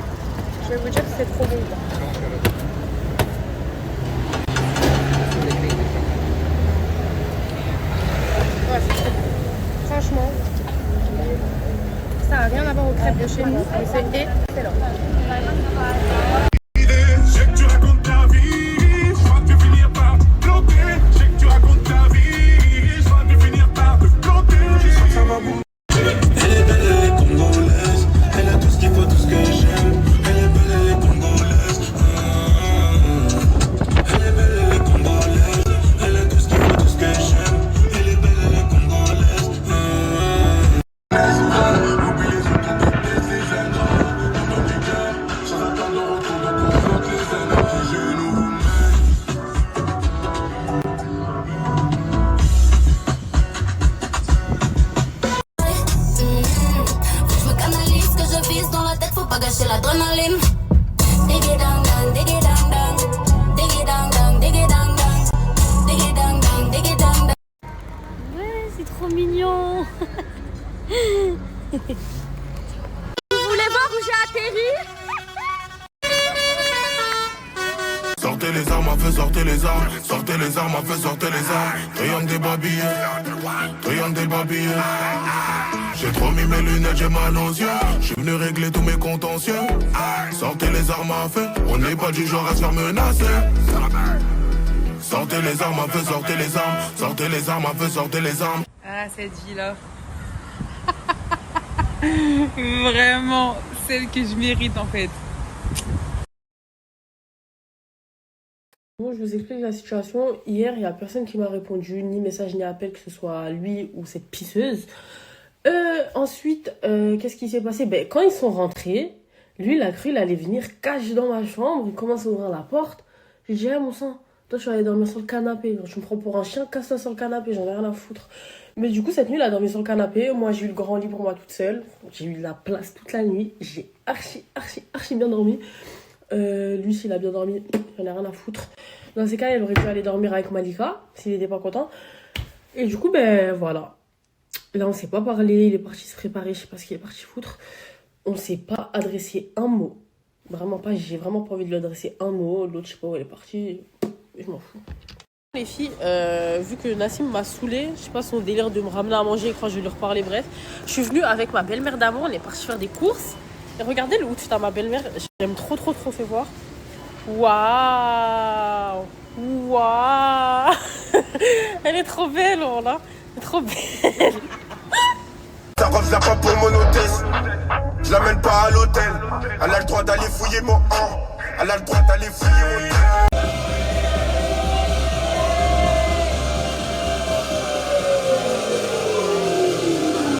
Je vais vous dire que c'est trop bon. Ouais, c'est trop bon. Franchement, ça n'a rien à voir aux crêpes de chez nous, mais c'est excellent. Je sais que tu racontes ta vie, je crois que tu vas finir par te planter. Je sais que tu racontes ta vie, je crois que tu vas finir par te planter. Je sens que ça va bouger. Elle est belle, elle est congolaise. Elle a tout ce qu'il faut, tout ce que j'aime. Elle est belle, elle est congolaise. Elle est belle, elle est congolaise. Elle a tout ce qu'il faut, tout ce que j'aime. Elle est belle, elle est congolaise. Oubliez ce que toutes les dizaines. Dans notre cœur, sans attendre le retour de toutes les énergies. Je nous je me canalise, que je vise dans la tête, faut pas gâcher l'adrénaline. Diggy dang dang, diggy dang dang, diggy dang dang, diggy dang dang, diggy dang dang, diggy dang dang. Ouais, c'est trop mignon. Vous voulez voir où j'ai atterri? Sortez les armes à feu, sortez les armes. Sortez les armes à feu, sortez les armes. Triangle des babillés, triangle des babillés. J'ai trop mis mes lunettes, j'ai mal aux yeux. J'suis venu régler tous mes contentieux. Sortez les armes à feu, on n'est pas du genre à se faire menacer. Sortez les armes à feu, sortez les armes. Sortez les armes à feu, sortez les armes. Ah, cette vie-là. Vraiment, celle que je mérite en fait. Bon, je vous explique la situation. Hier, il n'y a personne qui m'a répondu, ni message ni appel, que ce soit lui ou cette pisseuse. Ensuite, qu'est-ce qui s'est passé? Ben, quand ils sont rentrés, lui, il a cru qu'il allait venir cacher dans ma chambre. Il commence à ouvrir la porte. J'ai dit, mon sang, toi, tu vas aller dormir sur le canapé. Tu me prends pour un chien, casse-toi sur le canapé, j'en ai rien à foutre. Mais du coup, cette nuit, il a dormi sur le canapé. Moi, j'ai eu le grand lit pour moi toute seule. J'ai eu de la place toute la nuit. J'ai archi bien dormi. Lui, s'il a bien dormi, j'en ai rien à foutre. Dans ces cas, il aurait pu aller dormir avec Malika, s'il n'était pas content. Et du coup, ben voilà. Là, on s'est pas parlé. Il est parti se préparer. Je sais pas ce qu'il est parti foutre. On s'est pas adressé un mot. Vraiment pas. J'ai vraiment pas envie de lui adresser un mot. L'autre, je sais pas où elle est partie. Je m'en fous. Les filles, vu que Nassim m'a saoulée, je sais pas son délire de me ramener à manger, je crois que je vais lui reparler, bref. Je suis venue avec ma belle-mère d'amour, on est parti faire des courses. Et regardez le outfit à ma belle-mère, j'aime trop, fait voir. Waouh! Waouh! Elle est trop belle, là. Elle est trop belle. Ça revient pas pour mon hôtesse. Je l'amène pas à l'hôtel. Elle a le droit d'aller fouiller mon han. Elle a le droit d'aller fouiller mon